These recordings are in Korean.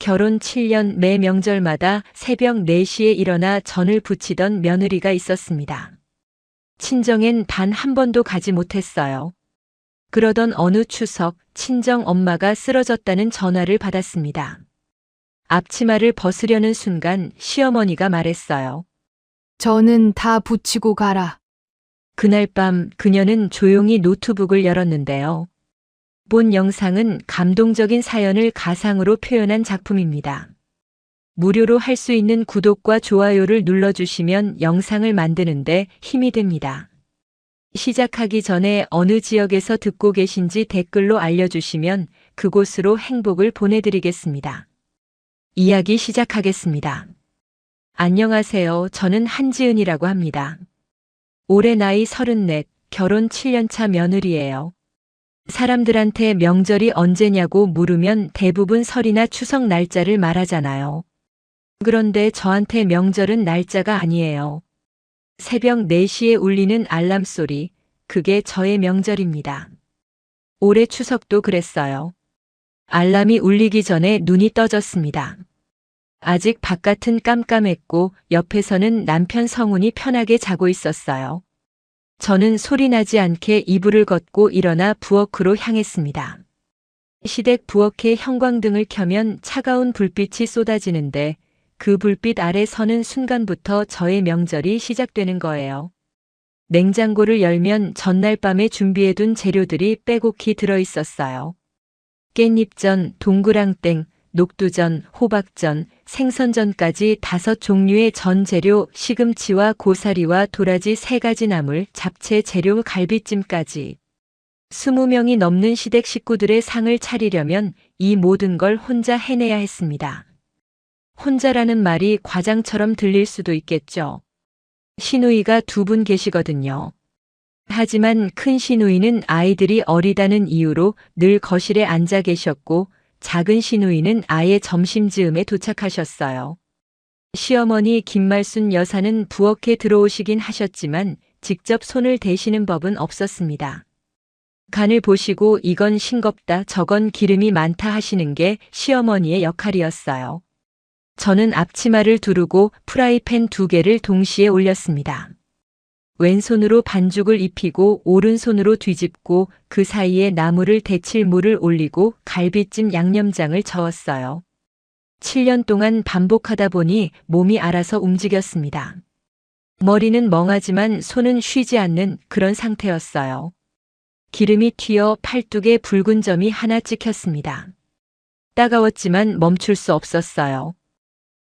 결혼 7년 매 명절마다 새벽 4시에 일어나 전을 부치던 며느리가 있었습니다. 친정엔 단 한 번도 가지 못했어요. 그러던 어느 추석 친정 엄마가 쓰러졌다는 전화를 받았습니다. 앞치마를 벗으려는 순간 시어머니가 말했어요. 저는 다 붙이고 가라. 그날 밤 그녀는 조용히 노트북을 열었는데요. 본 영상은 감동적인 사연을 가상으로 표현한 작품입니다. 무료로 할 수 있는 구독과 좋아요를 눌러주시면 영상을 만드는데 힘이 됩니다. 시작하기 전에 어느 지역에서 듣고 계신지 댓글로 알려주시면 그곳으로 행복을 보내드리겠습니다. 이야기 시작하겠습니다. 안녕하세요. 저는 한지은이라고 합니다. 올해 나이 34, 결혼 7년차 며느리예요. 사람들한테 명절이 언제냐고 물으면 대부분 설이나 추석 날짜를 말하잖아요. 그런데 저한테 명절은 날짜가 아니에요. 새벽 4시에 울리는 알람 소리, 그게 저의 명절입니다. 올해 추석도 그랬어요. 알람이 울리기 전에 눈이 떠졌습니다. 아직 바깥은 깜깜했고 옆에서는 남편 성훈이 편하게 자고 있었어요. 저는 소리나지 않게 이불을 걷고 일어나 부엌으로 향했습니다. 시댁 부엌에 형광등을 켜면 차가운 불빛이 쏟아지는데 그 불빛 아래 서는 순간부터 저의 명절이 시작되는 거예요. 냉장고를 열면 전날 밤에 준비해둔 재료들이 빼곡히 들어있었어요. 깻잎전, 동그랑땡, 녹두전, 호박전, 생선전까지 5종류의 전 재료, 시금치와 고사리와 도라지 3가지 나물, 잡채 재료, 갈비찜까지. 20명이 넘는 시댁 식구들의 상을 차리려면 이 모든 걸 혼자 해내야 했습니다. 혼자라는 말이 과장처럼 들릴 수도 있겠죠. 시누이가 2분 계시거든요. 하지만 큰 시누이는 아이들이 어리다는 이유로 늘 거실에 앉아 계셨고 작은 시누이는 아예 점심즈음에 도착하셨어요. 시어머니 김말순 여사는 부엌에 들어오시긴 하셨지만 직접 손을 대시는 법은 없었습니다. 간을 보시고 이건 싱겁다, 저건 기름이 많다 하시는 게 시어머니의 역할이었어요. 저는 앞치마를 두르고 프라이팬 2개를 동시에 올렸습니다. 왼손으로 반죽을 입히고 오른손으로 뒤집고 그 사이에 나물을 데칠 물을 올리고 갈비찜 양념장을 저었어요. 7년 동안 반복하다 보니 몸이 알아서 움직였습니다. 머리는 멍하지만 손은 쉬지 않는 그런 상태였어요. 기름이 튀어 팔뚝에 붉은 점이 하나 찍혔습니다. 따가웠지만 멈출 수 없었어요.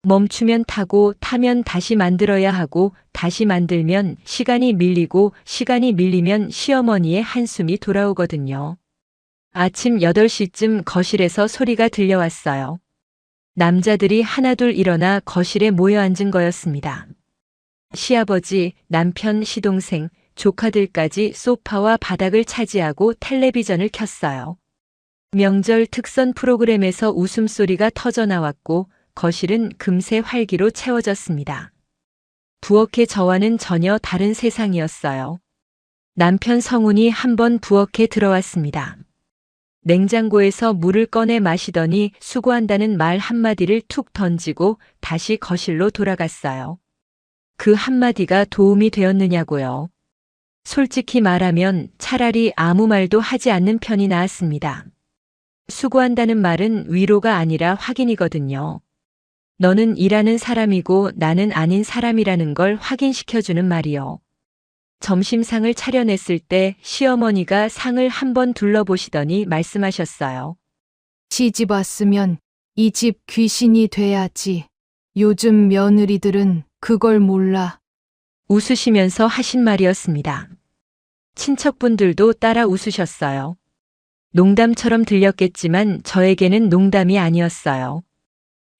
멈추면 타고 타면 다시 만들어야 하고 다시 만들면 시간이 밀리고 시간이 밀리면 시어머니의 한숨이 돌아오거든요. 아침 8시쯤 거실에서 소리가 들려왔어요. 남자들이 하나둘 일어나 거실에 모여 앉은 거였습니다. 시아버지, 남편, 시동생, 조카들까지 소파와 바닥을 차지하고 텔레비전을 켰어요. 명절 특선 프로그램에서 웃음소리가 터져나왔고 거실은 금세 활기로 채워졌습니다. 부엌의 저와는 전혀 다른 세상이었어요. 남편 성훈이 한번 부엌에 들어왔습니다. 냉장고에서 물을 꺼내 마시더니 수고한다는 말 한마디를 툭 던지고 다시 거실로 돌아갔어요. 그 한마디가 도움이 되었느냐고요. 솔직히 말하면 차라리 아무 말도 하지 않는 편이 나았습니다. 수고한다는 말은 위로가 아니라 확인이거든요. 너는 일하는 사람이고 나는 아닌 사람이라는 걸 확인시켜주는 말이요. 점심상을 차려냈을 때 시어머니가 상을 한번 둘러보시더니 말씀하셨어요. 시집 왔으면 이 집 귀신이 돼야지. 요즘 며느리들은 그걸 몰라. 웃으시면서 하신 말이었습니다. 친척분들도 따라 웃으셨어요. 농담처럼 들렸겠지만 저에게는 농담이 아니었어요.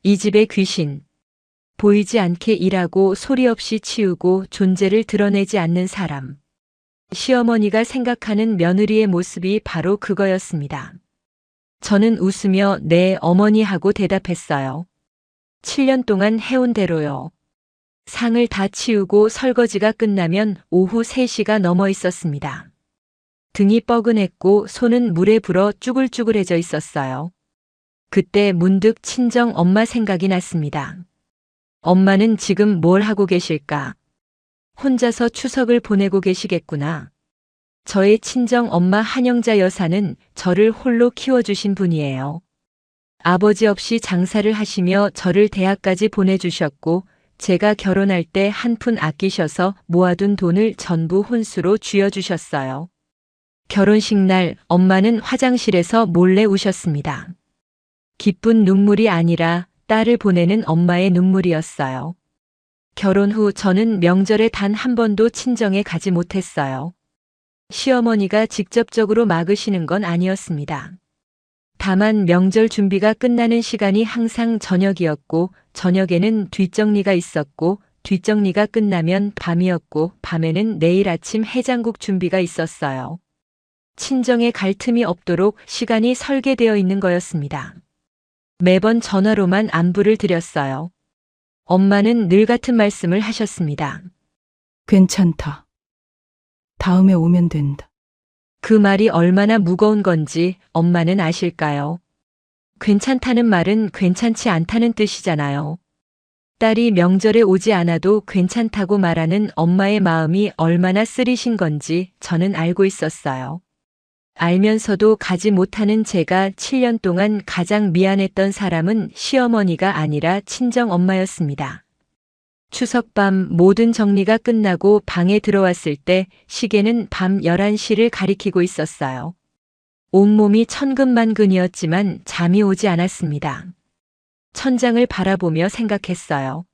이 집의 귀신. 보이지 않게 일하고 소리 없이 치우고 존재를 드러내지 않는 사람. 시어머니가 생각하는 며느리의 모습이 바로 그거였습니다. 저는 웃으며 네, 어머니 하고 대답했어요. 7년 동안 해온 대로요. 상을 다 치우고 설거지가 끝나면 오후 3시가 넘어 있었습니다. 등이 뻐근했고 손은 물에 불어 쭈글쭈글해져 있었어요. 그때 문득 친정 엄마 생각이 났습니다. 엄마는 지금 뭘 하고 계실까? 혼자서 추석을 보내고 계시겠구나. 저의 친정 엄마 한영자 여사는 저를 홀로 키워주신 분이에요. 아버지 없이 장사를 하시며 저를 대학까지 보내주셨고, 제가 결혼할 때 한 푼 아끼셔서 모아둔 돈을 전부 혼수로 쥐어주셨어요. 결혼식 날 엄마는 화장실에서 몰래 우셨습니다. 기쁜 눈물이 아니라 딸을 보내는 엄마의 눈물이었어요. 결혼 후 저는 명절에 단 한 번도 친정에 가지 못했어요. 시어머니가 직접적으로 막으시는 건 아니었습니다. 다만 명절 준비가 끝나는 시간이 항상 저녁이었고, 저녁에는 뒷정리가 있었고, 뒷정리가 끝나면 밤이었고, 밤에는 내일 아침 해장국 준비가 있었어요. 친정에 갈 틈이 없도록 시간이 설계되어 있는 거였습니다. 매번 전화로만 안부를 드렸어요. 엄마는 늘 같은 말씀을 하셨습니다. 괜찮다. 다음에 오면 된다. 그 말이 얼마나 무거운 건지 엄마는 아실까요? 괜찮다는 말은 괜찮지 않다는 뜻이잖아요. 딸이 명절에 오지 않아도 괜찮다고 말하는 엄마의 마음이 얼마나 쓰리신 건지 저는 알고 있었어요. 알면서도 가지 못하는 제가 7년 동안 가장 미안했던 사람은 시어머니가 아니라 친정엄마였습니다. 추석 밤 모든 정리가 끝나고 방에 들어왔을 때 시계는 밤 11시를 가리키고 있었어요. 온몸이 천근만근이었지만 잠이 오지 않았습니다. 천장을 바라보며 생각했어요.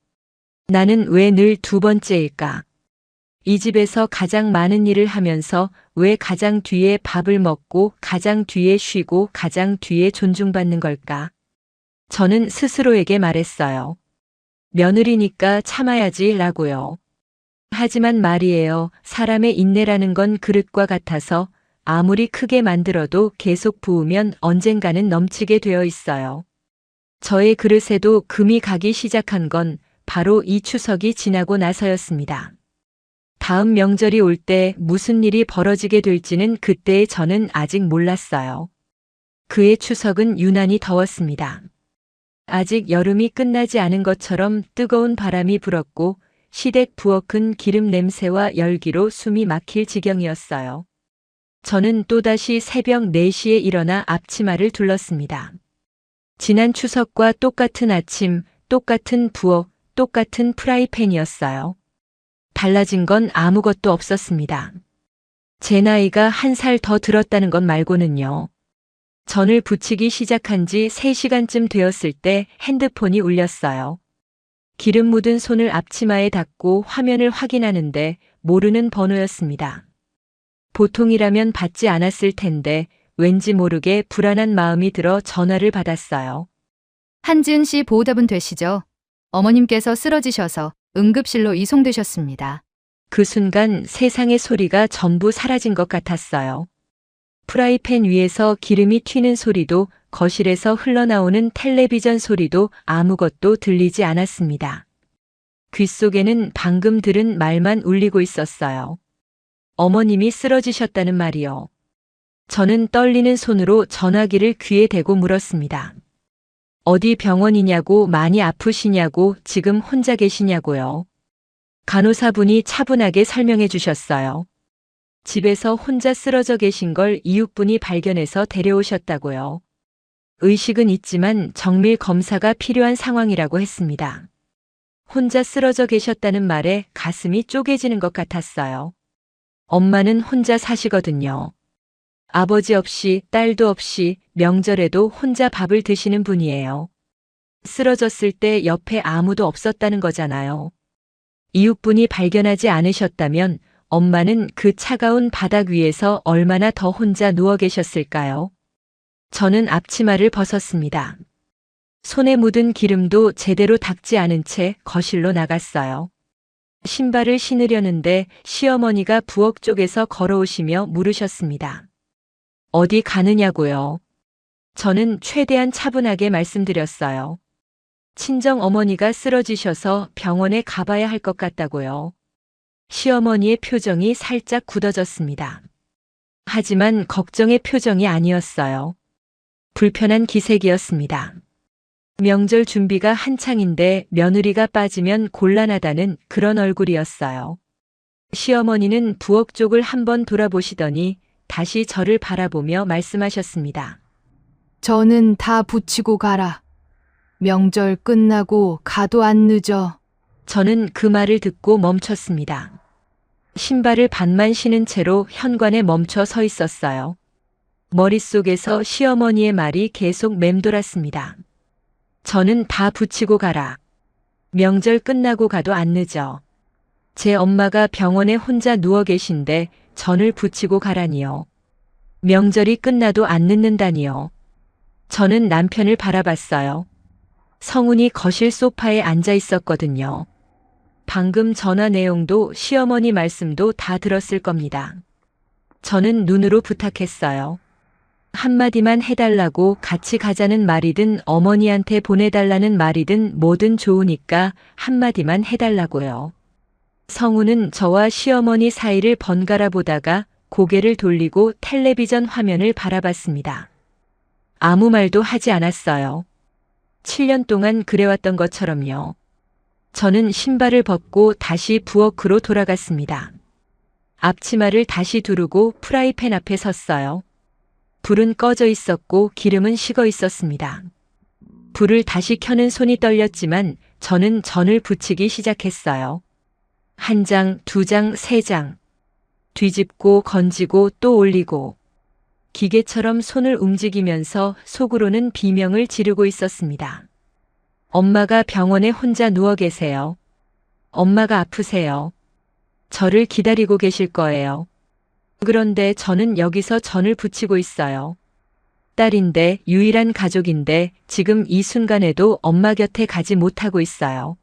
나는 왜 늘 두 번째일까? 이 집에서 가장 많은 일을 하면서 왜 가장 뒤에 밥을 먹고 가장 뒤에 쉬고 가장 뒤에 존중받는 걸까? 저는 스스로에게 말했어요. 며느리니까 참아야지 라고요. 하지만 말이에요. 사람의 인내라는 건 그릇과 같아서 아무리 크게 만들어도 계속 부으면 언젠가는 넘치게 되어 있어요. 저의 그릇에도 금이 가기 시작한 건 바로 이 추석이 지나고 나서였습니다. 다음 명절이 올 때 무슨 일이 벌어지게 될지는 그때의 저는 아직 몰랐어요. 그의 추석은 유난히 더웠습니다. 아직 여름이 끝나지 않은 것처럼 뜨거운 바람이 불었고 시댁 부엌은 기름 냄새와 열기로 숨이 막힐 지경이었어요. 저는 또다시 새벽 4시에 일어나 앞치마를 둘렀습니다. 지난 추석과 똑같은 아침, 똑같은 부엌, 똑같은 프라이팬이었어요. 달라진 건 아무것도 없었습니다. 제 나이가 1살 더 들었다는 것 말고는요. 전을 부치기 시작한 지 3시간쯤 되었을 때 핸드폰이 울렸어요. 기름 묻은 손을 앞치마에 닿고 화면을 확인하는데 모르는 번호였습니다. 보통이라면 받지 않았을 텐데 왠지 모르게 불안한 마음이 들어 전화를 받았어요. 한지은 씨 보호자분 되시죠? 어머님께서 쓰러지셔서 응급실로 이송되셨습니다. 그 순간 세상의 소리가 전부 사라진 것 같았어요. 프라이팬 위에서 기름이 튀는 소리도 거실에서 흘러나오는 텔레비전 소리도 아무것도 들리지 않았습니다. 귓속에는 방금 들은 말만 울리고 있었어요. 어머님이 쓰러지셨다는 말이요. 저는 떨리는 손으로 전화기를 귀에 대고 물었습니다. 어디 병원이냐고, 많이 아프시냐고, 지금 혼자 계시냐고요. 간호사분이 차분하게 설명해 주셨어요. 집에서 혼자 쓰러져 계신 걸 이웃분이 발견해서 데려오셨다고요. 의식은 있지만 정밀 검사가 필요한 상황이라고 했습니다. 혼자 쓰러져 계셨다는 말에 가슴이 쪼개지는 것 같았어요. 엄마는 혼자 사시거든요. 아버지 없이 딸도 없이 명절에도 혼자 밥을 드시는 분이에요. 쓰러졌을 때 옆에 아무도 없었다는 거잖아요. 이웃분이 발견하지 않으셨다면 엄마는 그 차가운 바닥 위에서 얼마나 더 혼자 누워 계셨을까요? 저는 앞치마를 벗었습니다. 손에 묻은 기름도 제대로 닦지 않은 채 거실로 나갔어요. 신발을 신으려는데 시어머니가 부엌 쪽에서 걸어오시며 물으셨습니다. 어디 가느냐고요? 저는 최대한 차분하게 말씀드렸어요. 친정 어머니가 쓰러지셔서 병원에 가봐야 할 것 같다고요. 시어머니의 표정이 살짝 굳어졌습니다. 하지만 걱정의 표정이 아니었어요. 불편한 기색이었습니다. 명절 준비가 한창인데 며느리가 빠지면 곤란하다는 그런 얼굴이었어요. 시어머니는 부엌 쪽을 한번 돌아보시더니 다시 저를 바라보며 말씀하셨습니다. 저는 다 붙이고 가라. 명절 끝나고 가도 안 늦어. 저는 그 말을 듣고 멈췄습니다. 신발을 반만 신은 채로 현관에 멈춰 서 있었어요. 머릿속에서 시어머니의 말이 계속 맴돌았습니다. 저는 다 붙이고 가라. 명절 끝나고 가도 안 늦어. 제 엄마가 병원에 혼자 누워 계신데 전을 붙이고 가라니요. 명절이 끝나도 안 늦는다니요. 저는 남편을 바라봤어요. 성훈이 거실 소파에 앉아 있었거든요. 방금 전화 내용도 시어머니 말씀도 다 들었을 겁니다. 저는 눈으로 부탁했어요. 한마디만 해달라고 같이 가자는 말이든 어머니한테 보내달라는 말이든 뭐든 좋으니까 한마디만 해달라고요. 성우는 저와 시어머니 사이를 번갈아 보다가 고개를 돌리고 텔레비전 화면을 바라봤습니다. 아무 말도 하지 않았어요. 7년 동안 그래왔던 것처럼요. 저는 신발을 벗고 다시 부엌으로 돌아갔습니다. 앞치마를 다시 두르고 프라이팬 앞에 섰어요. 불은 꺼져 있었고 기름은 식어 있었습니다. 불을 다시 켜는 손이 떨렸지만 저는 전을 붙이기 시작했어요. 1장, 2장, 3장. 뒤집고 건지고 또 올리고. 기계처럼 손을 움직이면서 속으로는 비명을 지르고 있었습니다. 엄마가 병원에 혼자 누워 계세요. 엄마가 아프세요. 저를 기다리고 계실 거예요. 그런데 저는 여기서 전을 붙이고 있어요. 딸인데 유일한 가족인데 지금 이 순간에도 엄마 곁에 가지 못하고 있어요.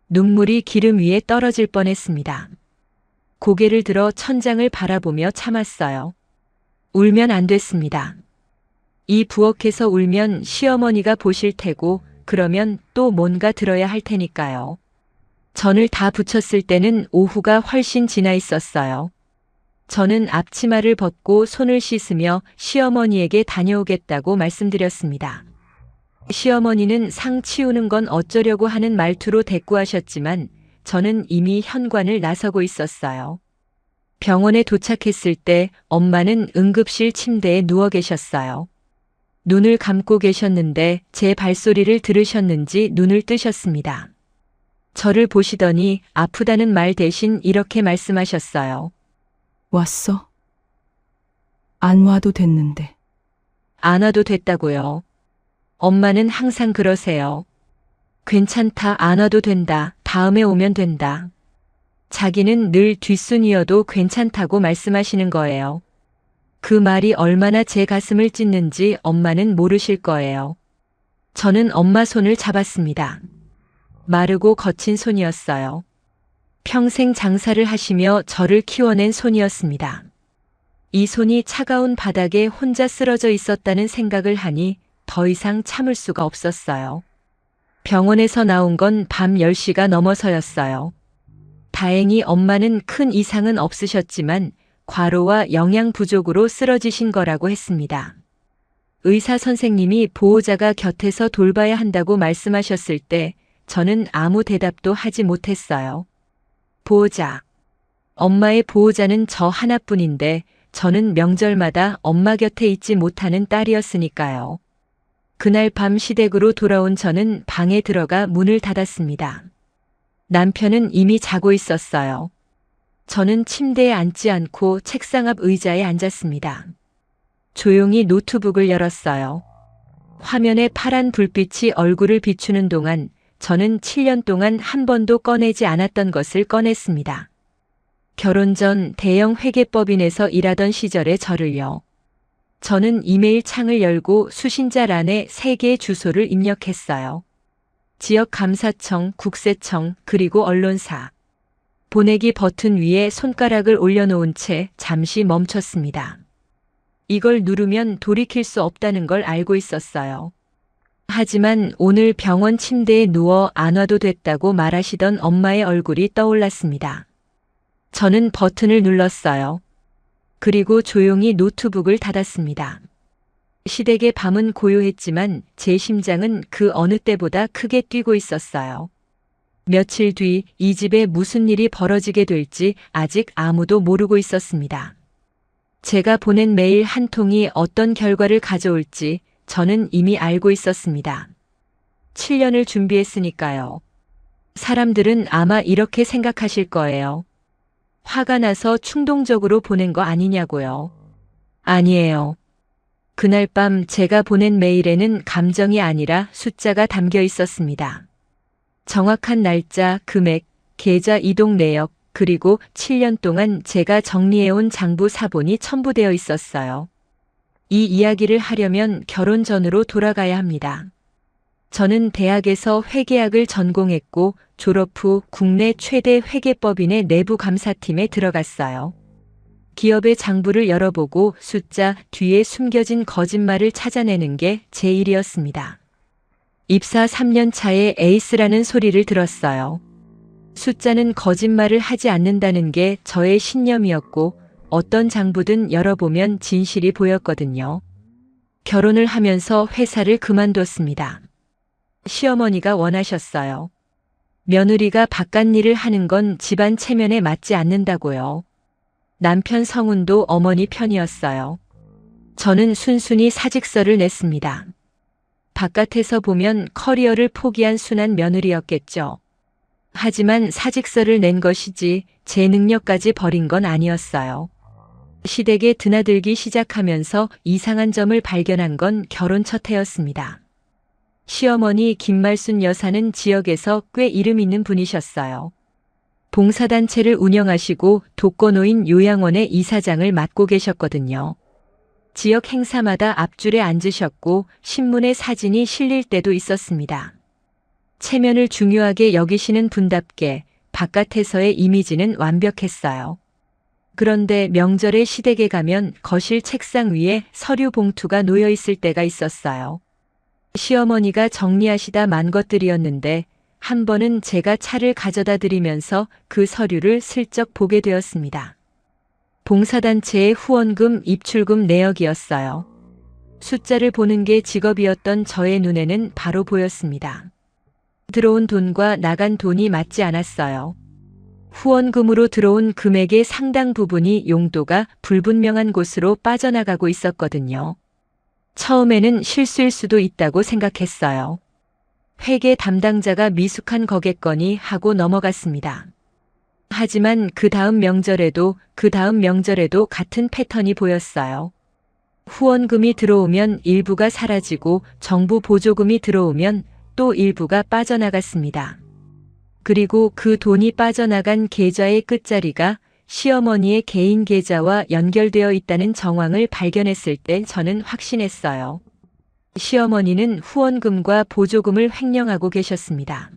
눈물이 기름 위에 떨어질 뻔했습니다. 고개를 들어 천장을 바라보며 참았어요. 울면 안 됐습니다. 이 부엌에서 울면 시어머니가 보실 테고 그러면 또 뭔가 들어야 할 테니까요. 전을 다 붙였을 때는 오후가 훨씬 지나 있었어요. 저는 앞치마를 벗고 손을 씻으며 시어머니에게 다녀오겠다고 말씀드렸습니다. 시어머니는 상 치우는 건 어쩌려고 하는 말투로 대꾸하셨지만 저는 이미 현관을 나서고 있었어요. 병원에 도착했을 때 엄마는 응급실 침대에 누워 계셨어요. 눈을 감고 계셨는데 제 발소리를 들으셨는지 눈을 뜨셨습니다. 저를 보시더니 아프다는 말 대신 이렇게 말씀하셨어요. 왔어? 안 와도 됐는데. 안 와도 됐다고요. 엄마는 항상 그러세요. 괜찮다, 안 와도 된다, 다음에 오면 된다. 자기는 늘 뒷순이어도 괜찮다고 말씀하시는 거예요. 그 말이 얼마나 제 가슴을 찢는지 엄마는 모르실 거예요. 저는 엄마 손을 잡았습니다. 마르고 거친 손이었어요. 평생 장사를 하시며 저를 키워낸 손이었습니다. 이 손이 차가운 바닥에 혼자 쓰러져 있었다는 생각을 하니 더 이상 참을 수가 없었어요. 병원에서 나온 건 밤 10시가 넘어서였어요. 다행히 엄마는 큰 이상은 없으셨지만 과로와 영양 부족으로 쓰러지신 거라고 했습니다. 의사 선생님이 보호자가 곁에서 돌봐야 한다고 말씀하셨을 때 저는 아무 대답도 하지 못했어요. 보호자. 엄마의 보호자는 저 하나뿐인데 저는 명절마다 엄마 곁에 있지 못하는 딸이었으니까요. 그날 밤 시댁으로 돌아온 저는 방에 들어가 문을 닫았습니다. 남편은 이미 자고 있었어요. 저는 침대에 앉지 않고 책상 앞 의자에 앉았습니다. 조용히 노트북을 열었어요. 화면에 파란 불빛이 얼굴을 비추는 동안 저는 7년 동안 한 번도 꺼내지 않았던 것을 꺼냈습니다. 결혼 전 대형 회계법인에서 일하던 시절의 저를요. 저는 이메일 창을 열고 수신자란에 3개의 주소를 입력했어요. 지역감사청, 국세청, 그리고 언론사. 보내기 버튼 위에 손가락을 올려놓은 채 잠시 멈췄습니다. 이걸 누르면 돌이킬 수 없다는 걸 알고 있었어요. 하지만 오늘 병원 침대에 누워 안 와도 됐다고 말하시던 엄마의 얼굴이 떠올랐습니다. 저는 버튼을 눌렀어요. 그리고 조용히 노트북을 닫았습니다. 시댁의 밤은 고요했지만 제 심장은 그 어느 때보다 크게 뛰고 있었어요. 며칠 뒤 이 집에 무슨 일이 벌어지게 될지 아직 아무도 모르고 있었습니다. 제가 보낸 메일 한 통이 어떤 결과를 가져올지 저는 이미 알고 있었습니다. 7년을 준비했으니까요. 사람들은 아마 이렇게 생각하실 거예요. 화가 나서 충동적으로 보낸 거 아니냐고요. 아니에요. 그날 밤 제가 보낸 메일에는 감정이 아니라 숫자가 담겨 있었습니다. 정확한 날짜, 금액, 계좌 이동 내역, 그리고 7년 동안 제가 정리해온 장부 사본이 첨부되어 있었어요. 이 이야기를 하려면 결혼 전으로 돌아가야 합니다. 저는 대학에서 회계학을 전공했고 졸업 후 국내 최대 회계법인의 내부 감사팀에 들어갔어요. 기업의 장부를 열어보고 숫자 뒤에 숨겨진 거짓말을 찾아내는 게 제 일이었습니다. 입사 3년 차에 에이스라는 소리를 들었어요. 숫자는 거짓말을 하지 않는다는 게 저의 신념이었고 어떤 장부든 열어보면 진실이 보였거든요. 결혼을 하면서 회사를 그만뒀습니다. 시어머니가 원하셨어요. 며느리가 바깥일을 하는 건 집안 체면에 맞지 않는다고요. 남편 성훈도 어머니 편이었어요. 저는 순순히 사직서를 냈습니다. 바깥에서 보면 커리어를 포기한 순한 며느리였겠죠. 하지만 사직서를 낸 것이지 제 능력까지 버린 건 아니었어요. 시댁에 드나들기 시작하면서 이상한 점을 발견한 건 결혼 첫 해였습니다. 시어머니 김말순 여사는 지역에서 꽤 이름 있는 분이셨어요. 봉사단체를 운영하시고 독거노인 요양원의 이사장을 맡고 계셨거든요. 지역 행사마다 앞줄에 앉으셨고 신문에 사진이 실릴 때도 있었습니다. 체면을 중요하게 여기시는 분답게 바깥에서의 이미지는 완벽했어요. 그런데 명절에 시댁에 가면 거실 책상 위에 서류 봉투가 놓여 있을 때가 있었어요. 시어머니가 정리하시다 만 것들이었는데 한 번은 제가 차를 가져다 드리면서 그 서류를 슬쩍 보게 되었습니다. 봉사단체의 후원금 입출금 내역이었어요. 숫자를 보는 게 직업이었던 저의 눈에는 바로 보였습니다. 들어온 돈과 나간 돈이 맞지 않았어요. 후원금으로 들어온 금액의 상당 부분이 용도가 불분명한 곳으로 빠져나가고 있었거든요. 처음에는 실수일 수도 있다고 생각했어요. 회계 담당자가 미숙한 거겠거니 하고 넘어갔습니다. 하지만 그 다음 명절에도 같은 패턴이 보였어요. 후원금이 들어오면 일부가 사라지고 정부 보조금이 들어오면 또 일부가 빠져나갔습니다. 그리고 그 돈이 빠져나간 계좌의 끝자리가 시어머니의 개인 계좌와 연결되어 있다는 정황을 발견했을 때 저는 확신했어요. 시어머니는 후원금과 보조금을 횡령하고 계셨습니다.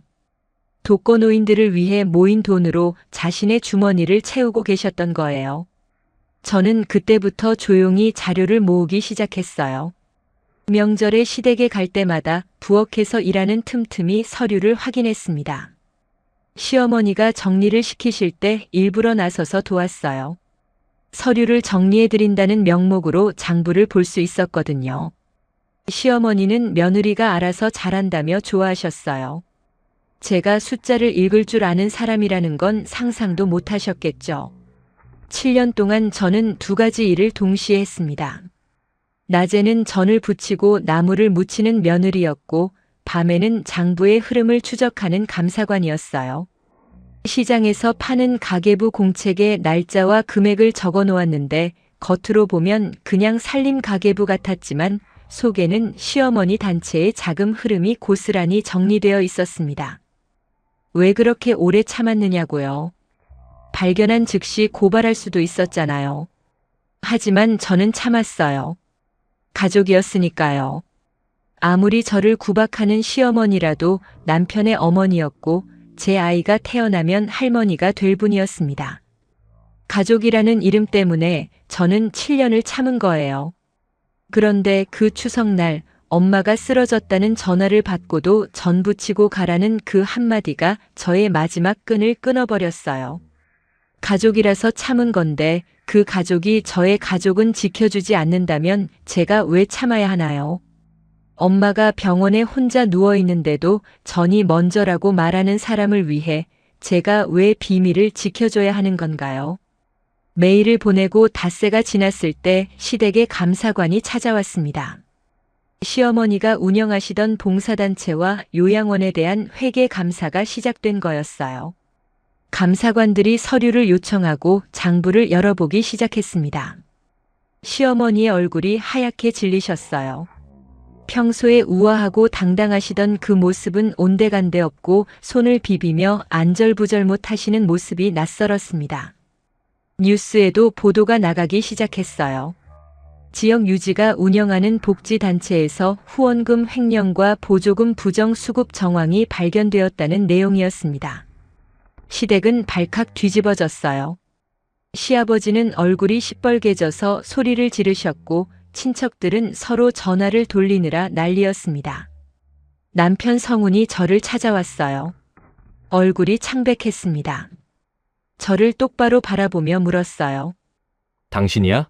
독거노인들을 위해 모인 돈으로 자신의 주머니를 채우고 계셨던 거예요. 저는 그때부터 조용히 자료를 모으기 시작했어요. 명절에 시댁에 갈 때마다 부엌에서 일하는 틈틈이 서류를 확인했습니다. 시어머니가 정리를 시키실 때 일부러 나서서 도왔어요. 서류를 정리해드린다는 명목으로 장부를 볼 수 있었거든요. 시어머니는 며느리가 알아서 잘한다며 좋아하셨어요. 제가 숫자를 읽을 줄 아는 사람이라는 건 상상도 못하셨겠죠. 7년 동안 저는 두 가지 일을 동시에 했습니다. 낮에는 전을 부치고 나무를 묻히는 며느리였고 밤에는 장부의 흐름을 추적하는 감사관이었어요. 시장에서 파는 가계부 공책에 날짜와 금액을 적어 놓았는데 겉으로 보면 그냥 살림 가계부 같았지만 속에는 시어머니 단체의 자금 흐름이 고스란히 정리되어 있었습니다. 왜 그렇게 오래 참았느냐고요. 발견한 즉시 고발할 수도 있었잖아요. 하지만 저는 참았어요. 가족이었으니까요. 아무리 저를 구박하는 시어머니라도 남편의 어머니였고 제 아이가 태어나면 할머니가 될 분이었습니다. 가족이라는 이름 때문에 저는 7년을 참은 거예요. 그런데 그 추석날 엄마가 쓰러졌다는 전화를 받고도 전 부치고 가라는 그 한마디가 저의 마지막 끈을 끊어버렸어요. 가족이라서 참은 건데 그 가족이 저의 가족은 지켜주지 않는다면 제가 왜 참아야 하나요? 엄마가 병원에 혼자 누워 있는데도 전이 먼저라고 말하는 사람을 위해 제가 왜 비밀을 지켜줘야 하는 건가요? 메일을 보내고 닷새가 지났을 때 시댁에 감사관이 찾아왔습니다. 시어머니가 운영하시던 봉사단체와 요양원에 대한 회계 감사가 시작된 거였어요. 감사관들이 서류를 요청하고 장부를 열어보기 시작했습니다. 시어머니의 얼굴이 하얗게 질리셨어요. 평소에 우아하고 당당하시던 그 모습은 온데간데 없고 손을 비비며 안절부절못 하시는 모습이 낯설었습니다. 뉴스에도 보도가 나가기 시작했어요. 지역 유지가 운영하는 복지단체에서 후원금 횡령과 보조금 부정 수급 정황이 발견되었다는 내용이었습니다. 시댁은 발칵 뒤집어졌어요. 시아버지는 얼굴이 시뻘개져서 소리를 지르셨고 친척들은 서로 전화를 돌리느라 난리였습니다. 남편 성훈이 저를 찾아왔어요. 얼굴이 창백했습니다. 저를 똑바로 바라보며 물었어요. 당신이야?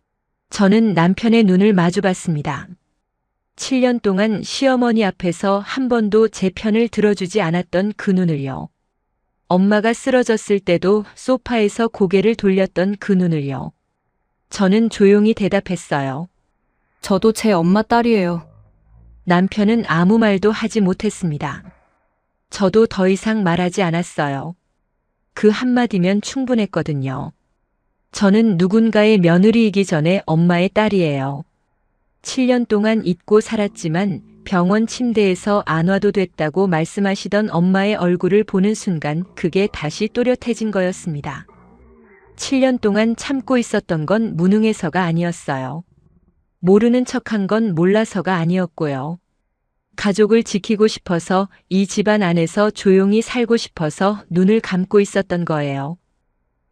저는 남편의 눈을 마주봤습니다. 7년 동안 시어머니 앞에서 한 번도 제 편을 들어주지 않았던 그 눈을요. 엄마가 쓰러졌을 때도 소파에서 고개를 돌렸던 그 눈을요. 저는 조용히 대답했어요. 저도 제 엄마 딸이에요. 남편은 아무 말도 하지 못했습니다. 저도 더 이상 말하지 않았어요. 그 한마디면 충분했거든요. 저는 누군가의 며느리이기 전에 엄마의 딸이에요. 7년 동안 잊고 살았지만 병원 침대에서 안 와도 됐다고 말씀하시던 엄마의 얼굴을 보는 순간 그게 다시 또렷해진 거였습니다. 7년 동안 참고 있었던 건 무능해서가 아니었어요. 모르는 척한 건 몰라서가 아니었고요. 가족을 지키고 싶어서 이 집안 안에서 조용히 살고 싶어서 눈을 감고 있었던 거예요.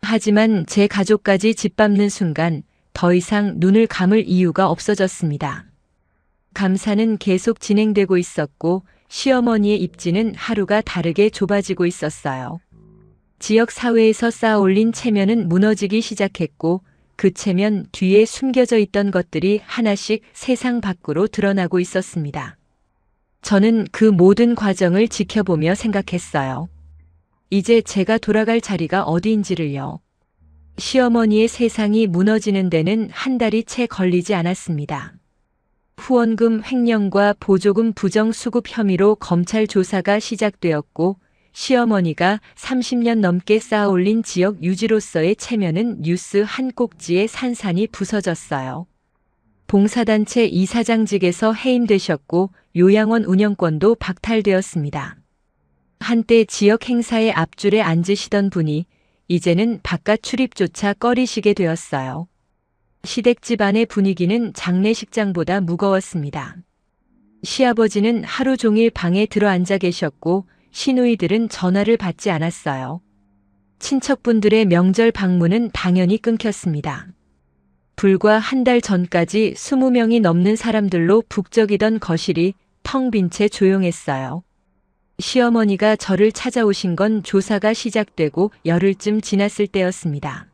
하지만 제 가족까지 짓밟는 순간 더 이상 눈을 감을 이유가 없어졌습니다. 감사는 계속 진행되고 있었고 시어머니의 입지는 하루가 다르게 좁아지고 있었어요. 지역 사회에서 쌓아올린 체면은 무너지기 시작했고 그 체면 뒤에 숨겨져 있던 것들이 하나씩 세상 밖으로 드러나고 있었습니다. 저는 그 모든 과정을 지켜보며 생각했어요. 이제 제가 돌아갈 자리가 어디인지를요. 시어머니의 세상이 무너지는 데는 한 달이 채 걸리지 않았습니다. 후원금 횡령과 보조금 부정 수급 혐의로 검찰 조사가 시작되었고 시어머니가 30년 넘게 쌓아올린 지역 유지로서의 체면은 뉴스 한 꼭지에 산산이 부서졌어요. 봉사단체 이사장직에서 해임되셨고 요양원 운영권도 박탈되었습니다. 한때 지역 행사의 앞줄에 앉으시던 분이 이제는 바깥 출입조차 꺼리시게 되었어요. 시댁 집안의 분위기는 장례식장보다 무거웠습니다. 시아버지는 하루 종일 방에 들어앉아 계셨고 시누이들은 전화를 받지 않았어요. 친척분들의 명절 방문은 당연히 끊겼습니다. 불과 한 달 전까지 20명이 넘는 사람들로 북적이던 거실이 텅 빈 채 조용했어요. 시어머니가 저를 찾아오신 건 조사가 시작되고 열흘쯤 지났을 때였습니다.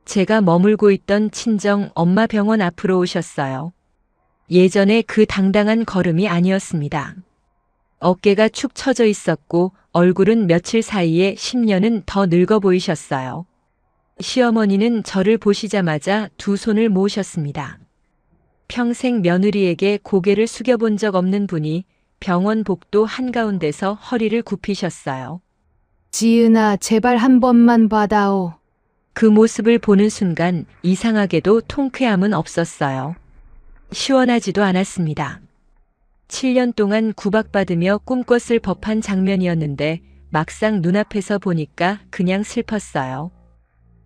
제가 머물고 있던 친정 엄마 병원 앞으로 오셨어요. 예전에 그 당당한 걸음이 아니었습니다. 어깨가 축 처져 있었고 얼굴은 며칠 사이에 10년은 더 늙어 보이셨어요. 시어머니는 저를 보시자마자 두 손을 모으셨습니다. 평생 며느리에게 고개를 숙여본 적 없는 분이 병원 복도 한가운데서 허리를 굽히셨어요. 지은아, 제발 한 번만 받아오. 그 모습을 보는 순간 이상하게도 통쾌함은 없었어요. 시원하지도 않았습니다. 7년 동안 구박받으며 꿈꿨을 법한 장면이었는데 막상 눈앞에서 보니까 그냥 슬펐어요.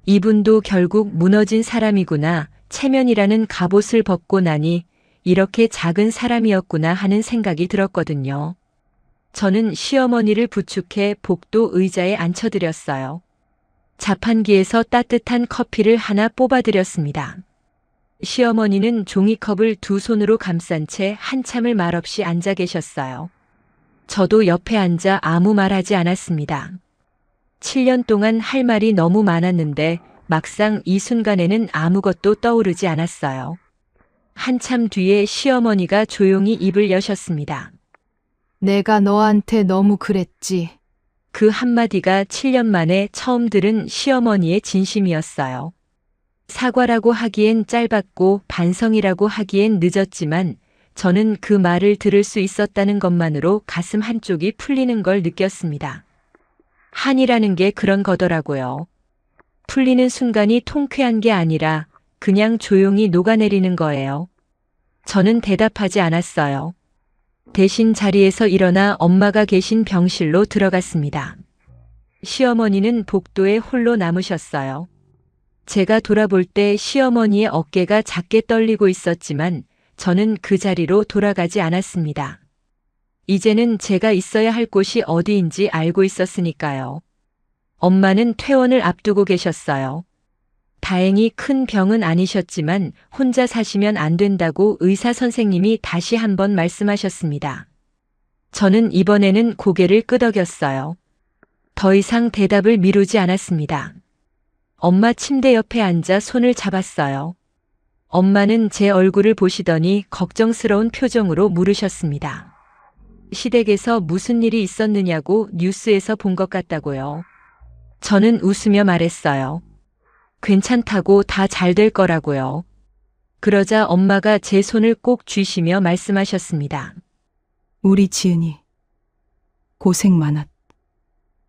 이분도 결국 무너진 사람이구나, 체면이라는 갑옷을 벗고 나니 이렇게 작은 사람이었구나 하는 생각이 들었거든요. 저는 시어머니를 부축해 복도 의자에 앉혀드렸어요. 자판기에서 따뜻한 커피를 하나 뽑아드렸습니다. 시어머니는 종이컵을 두 손으로 감싼 채 한참을 말없이 앉아 계셨어요. 저도 옆에 앉아 아무 말하지 않았습니다. 7년 동안 할 말이 너무 많았는데 막상 이 순간에는 아무것도 떠오르지 않았어요. 한참 뒤에 시어머니가 조용히 입을 여셨습니다. 내가 너한테 너무 그랬지. 그 한마디가 7년 만에 처음 들은 시어머니의 진심이었어요. 사과라고 하기엔 짧았고 반성이라고 하기엔 늦었지만 저는 그 말을 들을 수 있었다는 것만으로 가슴 한쪽이 풀리는 걸 느꼈습니다. 한이라는 게 그런 거더라고요. 풀리는 순간이 통쾌한 게 아니라 그냥 조용히 녹아내리는 거예요. 저는 대답하지 않았어요. 대신 자리에서 일어나 엄마가 계신 병실로 들어갔습니다. 시어머니는 복도에 홀로 남으셨어요. 제가 돌아볼 때 시어머니의 어깨가 작게 떨리고 있었지만 저는 그 자리로 돌아가지 않았습니다. 이제는 제가 있어야 할 곳이 어디인지 알고 있었으니까요. 엄마는 퇴원을 앞두고 계셨어요. 다행히 큰 병은 아니셨지만 혼자 사시면 안 된다고 의사 선생님이 다시 한번 말씀하셨습니다. 저는 이번에는 고개를 끄덕였어요. 더 이상 대답을 미루지 않았습니다. 엄마 침대 옆에 앉아 손을 잡았어요. 엄마는 제 얼굴을 보시더니 걱정스러운 표정으로 물으셨습니다. 시댁에서 무슨 일이 있었느냐고 뉴스에서 본 것 같다고요. 저는 웃으며 말했어요. 괜찮다고 다 잘 될 거라고요. 그러자 엄마가 제 손을 꼭 쥐시며 말씀하셨습니다. 우리 지은이 고생 많았.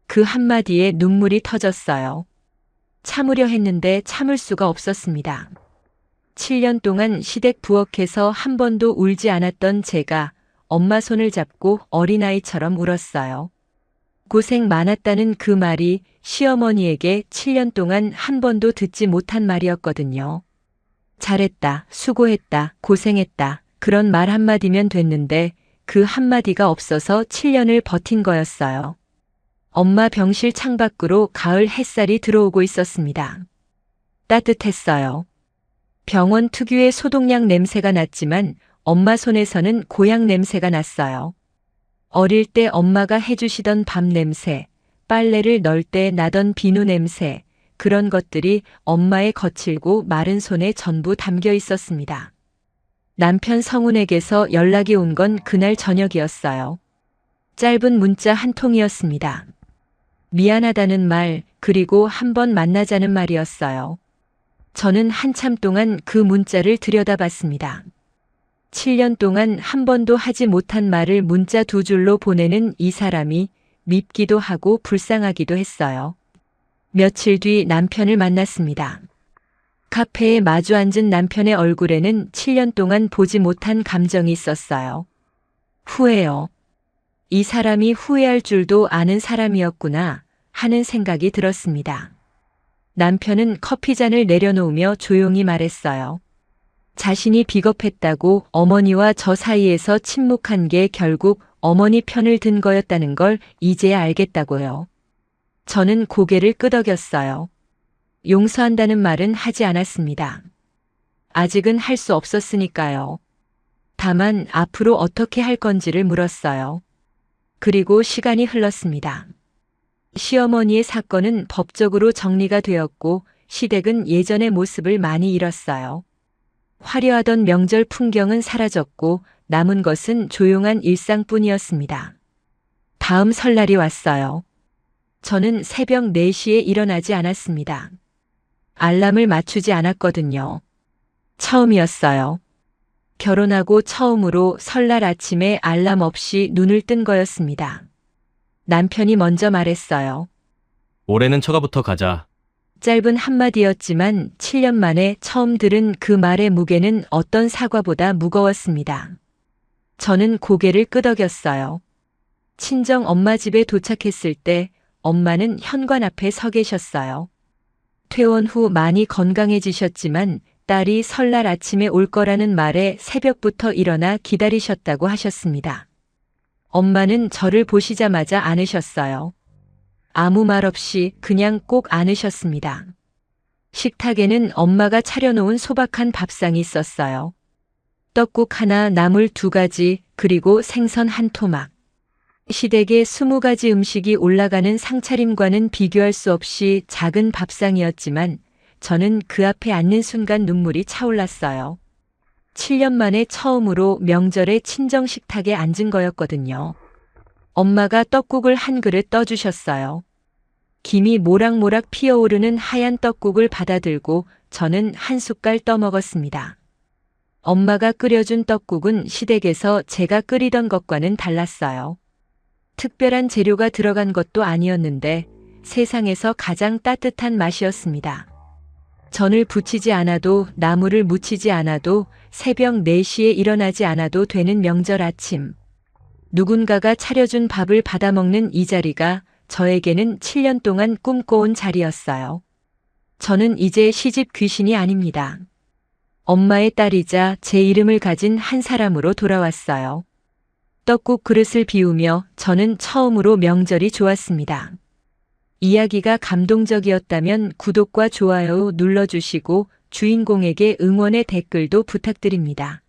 그 한마디에 눈물이 터졌어요. 참으려 했는데 참을 수가 없었습니다. 7년 동안 시댁 부엌에서 한 번도 울지 않았던 제가 엄마 손을 잡고 어린아이처럼 울었어요. 고생 많았다는 그 말이 시어머니에게 7년 동안 한 번도 듣지 못한 말이었거든요. 잘했다, 수고했다, 고생했다, 그런 말 한마디면 됐는데 그 한마디가 없어서 7년을 버틴 거였어요. 엄마 병실 창밖으로 가을 햇살이 들어오고 있었습니다. 따뜻했어요. 병원 특유의 소독약 냄새가 났지만 엄마 손에서는 고향 냄새가 났어요. 어릴 때 엄마가 해주시던 밥 냄새, 빨래를 널 때 나던 비누 냄새, 그런 것들이 엄마의 거칠고 마른 손에 전부 담겨 있었습니다. 남편 성훈에게서 연락이 온 건 그날 저녁이었어요. 짧은 문자 한 통이었습니다. 미안하다는 말, 그리고 한번 만나자는 말이었어요. 저는 한참 동안 그 문자를 들여다봤습니다. 7년 동안 한 번도 하지 못한 말을 문자 2줄로 보내는 이 사람이 밉기도 하고 불쌍하기도 했어요. 며칠 뒤 남편을 만났습니다. 카페에 마주 앉은 남편의 얼굴에는 7년 동안 보지 못한 감정이 있었어요. 후회요. 이 사람이 후회할 줄도 아는 사람이었구나 하는 생각이 들었습니다. 남편은 커피잔을 내려놓으며 조용히 말했어요. 자신이 비겁했다고 어머니와 저 사이에서 침묵한 게 결국 어머니 편을 든 거였다는 걸 이제야 알겠다고요. 저는 고개를 끄덕였어요. 용서한다는 말은 하지 않았습니다. 아직은 할 수 없었으니까요. 다만 앞으로 어떻게 할 건지를 물었어요. 그리고 시간이 흘렀습니다. 시어머니의 사건은 법적으로 정리가 되었고 시댁은 예전의 모습을 많이 잃었어요. 화려하던 명절 풍경은 사라졌고 남은 것은 조용한 일상뿐이었습니다. 다음 설날이 왔어요. 저는 새벽 4시에 일어나지 않았습니다. 알람을 맞추지 않았거든요. 처음이었어요. 결혼하고 처음으로 설날 아침에 알람 없이 눈을 뜬 거였습니다. 남편이 먼저 말했어요. 올해는 처가부터 가자. 짧은 한마디였지만 7년 만에 처음 들은 그 말의 무게는 어떤 사과보다 무거웠습니다. 저는 고개를 끄덕였어요. 친정 엄마 집에 도착했을 때 엄마는 현관 앞에 서 계셨어요. 퇴원 후 많이 건강해지셨지만 딸이 설날 아침에 올 거라는 말에 새벽부터 일어나 기다리셨다고 하셨습니다. 엄마는 저를 보시자마자 안으셨어요. 아무 말 없이 그냥 꼭 안으셨습니다. 식탁에는 엄마가 차려놓은 소박한 밥상이 있었어요. 떡국 하나, 나물 2가지, 그리고 생선 한 토막. 시댁에 20가지 음식이 올라가는 상차림과는 비교할 수 없이 작은 밥상이었지만 저는 그 앞에 앉는 순간 눈물이 차올랐어요. 7년 만에 처음으로 명절에 친정 식탁에 앉은 거였거든요. 엄마가 떡국을 한 그릇 떠주셨어요. 김이 모락모락 피어오르는 하얀 떡국을 받아들고 저는 한 숟갈 떠먹었습니다. 엄마가 끓여준 떡국은 시댁에서 제가 끓이던 것과는 달랐어요. 특별한 재료가 들어간 것도 아니었는데 세상에서 가장 따뜻한 맛이었습니다. 전을 부치지 않아도 나물을 무치지 않아도 새벽 4시에 일어나지 않아도 되는 명절 아침. 누군가가 차려준 밥을 받아먹는 이 자리가 저에게는 7년 동안 꿈꿔온 자리였어요. 저는 이제 시집 귀신이 아닙니다. 엄마의 딸이자 제 이름을 가진 한 사람으로 돌아왔어요. 떡국 그릇을 비우며 저는 처음으로 명절이 좋았습니다. 이야기가 감동적이었다면 구독과 좋아요 눌러주시고 주인공에게 응원의 댓글도 부탁드립니다.